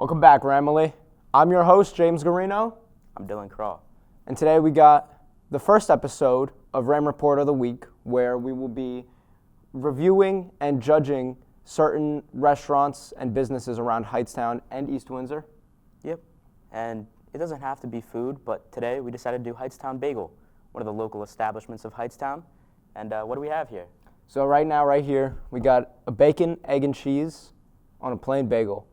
Welcome back, Ramily. I'm your host, James Garino. I'm Dylan Craw. And today we got the first episode of Ram Report of the Week, where we will be reviewing and judging certain restaurants and businesses around Hightstown and East Windsor. Yep. And it doesn't have to be food, but today we decided to do Hightstown Bagel, one of the local establishments of Hightstown. And what do we have here? So right now, right here, we got a bacon, egg, and cheese on a plain bagel.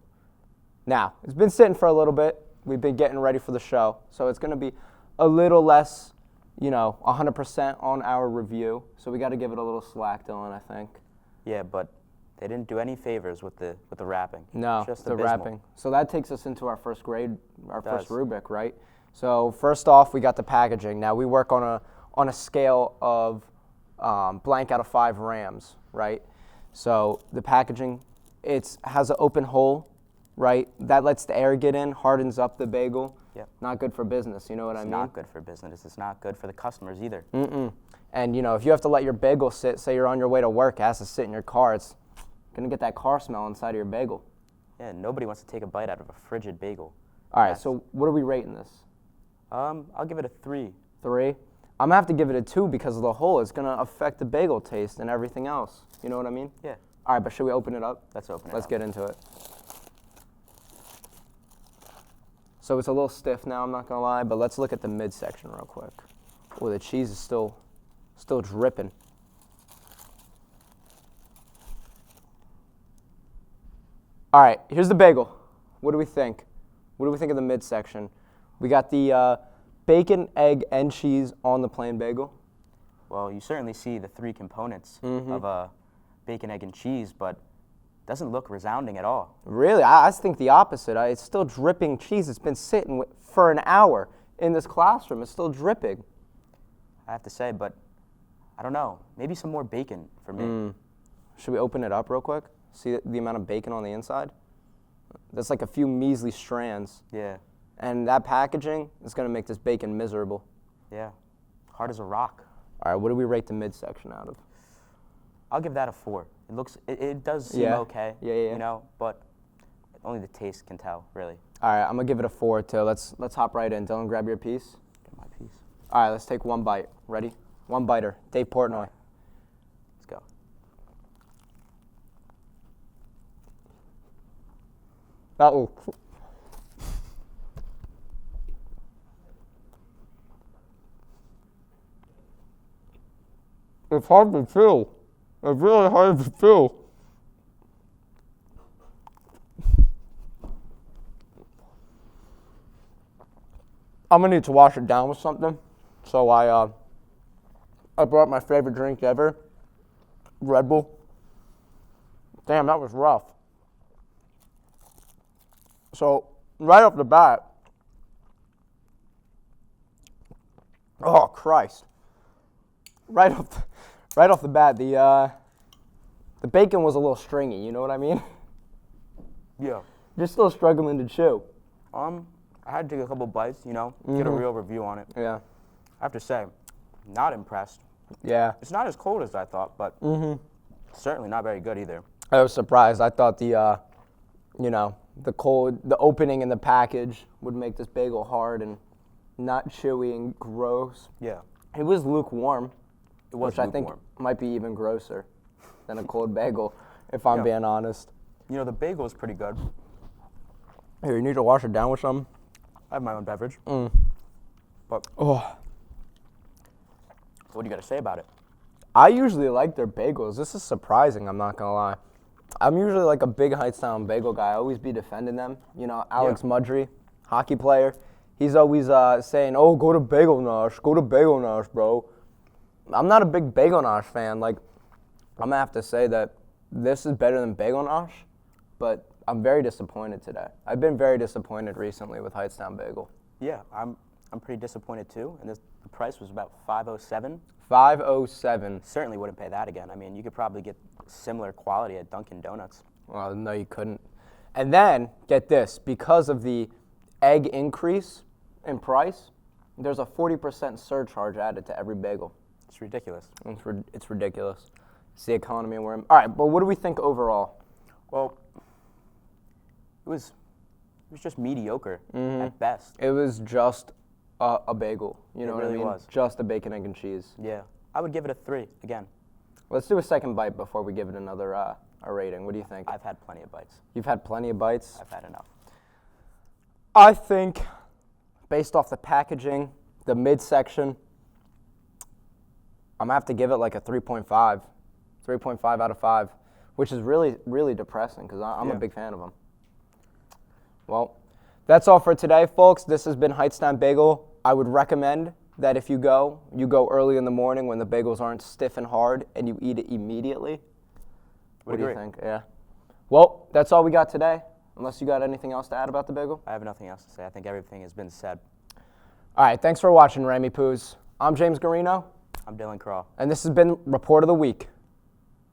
Now, it's been sitting for a little bit. We've been getting ready for the show, so it's going to be a little less, 100% on our review. So we got to give it a little slack, Dylan, I think. Yeah, but they didn't do any favors with the wrapping. No, just the abysmal. wrapping. So that takes us into our first grade, first rubric, right? So first off, we got the packaging. Now we work on a scale of blank out of 5 Rams, right? So the packaging, it has an open hole, right? That lets the air get in, hardens up the bagel. Yep. Not good for business, you know what I mean? It's not good for business. It's not good for the customers either. And, if you have to let your bagel sit, say you're on your way to work, it has to sit in your car, it's going to get that car smell inside of your bagel. Yeah, nobody wants to take a bite out of a frigid bagel. All right, so what are we rating this? I'll give it a 3. 3? I'm going to have to give it a 2 because of the hole. It's going to affect the bagel taste and everything else. You know what I mean? Yeah. All right, but should we open it up? Let's open it Let's up. get into it. So it's a little stiff now, I'm not going to lie, but let's look at the midsection real quick. Oh, the cheese is still dripping. All right, here's the bagel. What do we think? What do we think of the midsection? We got the bacon, egg, and cheese on the plain bagel. Well, you certainly see the 3 components of bacon, egg, and cheese, but it doesn't look resounding at all. Really? I think the opposite. It's still dripping cheese. It's been sitting for an hour in this classroom. It's still dripping. I have to say, but I don't know. Maybe some more bacon for me. Should we open it up real quick? See the amount of bacon on the inside? That's like a few measly strands. Yeah. And that packaging is going to make this bacon miserable. Yeah. Hard as a rock. All right, what do we rate the midsection out of? I'll give that a 4. It does seem okay. Yeah. But only the taste can tell, really. All right, I'm going to give it a 4 too. Let's hop right in. Dylan, grab your piece. Get my piece. All right, let's take one bite. Ready? One biter. Dave Portnoy. Right. Let's go. Uh-oh. It's hard to chew. It's really hard to chew. I'm gonna need to wash it down with something. So I brought my favorite drink ever, Red Bull. Damn, that was rough. So right off the bat, oh Christ! Right off the bat, the bacon was a little stringy. You know what I mean? Yeah. Just still struggling to chew. I had to take a couple bites, get a real review on it. Yeah. I have to say, not impressed. Yeah. It's not as cold as I thought, but certainly not very good either. I was surprised. I thought the opening in the package would make this bagel hard and not chewy and gross. Yeah. It was lukewarm. It was which I think might be even grosser than a cold bagel, if I'm being honest. The bagel is pretty good. Here, you need to wash it down with some. I have my own beverage. But Oh, what do you got to say about it? I usually like their bagels. This is surprising, I'm not going to lie. I'm usually like a big Hightstown Bagel guy. I always be defending them. Alex Mudry, hockey player, he's always saying, oh, go to Bagel Nosh, bro. I'm not a big Bagel Nosh fan. Like, I'm going to have to say that this is better than Bagel Nosh, but I'm very disappointed today. I've been very disappointed recently with Hightstown Bagel. Yeah, I'm pretty disappointed too. And the price was about $5.07. $5.07. Certainly wouldn't pay that again. I mean, you could probably get similar quality at Dunkin' Donuts. Well, no, you couldn't. And then, get this, because of the egg increase in price, there's a 40% surcharge added to every bagel. It's ridiculous. It's ridiculous. It's the economy we're in. All right, but what do we think overall? Well, it was was just mediocre at best. It was just a bagel. You know what I really mean? was. Just a bacon, egg, and cheese. Yeah, I would give it a 3 again. Let's do a second bite before we give it another a rating. What do you think? I've had plenty of bites. You've had plenty of bites. I've had enough. I think, based off the packaging, the midsection, I'm gonna have to give it like a 3.5. 3.5 out of 5, which is really, really depressing because I'm a big fan of them. Well, that's all for today, folks. This has been Hightstown Bagel. I would recommend that if you go early in the morning when the bagels aren't stiff and hard and you eat it immediately. What do you think? Yeah. Well, that's all we got today, unless you got anything else to add about the bagel. I have nothing else to say. I think everything has been said. All right, thanks for watching, Remy Poos. I'm James Garino. I'm Dylan Craw. And this has been Report of the Week.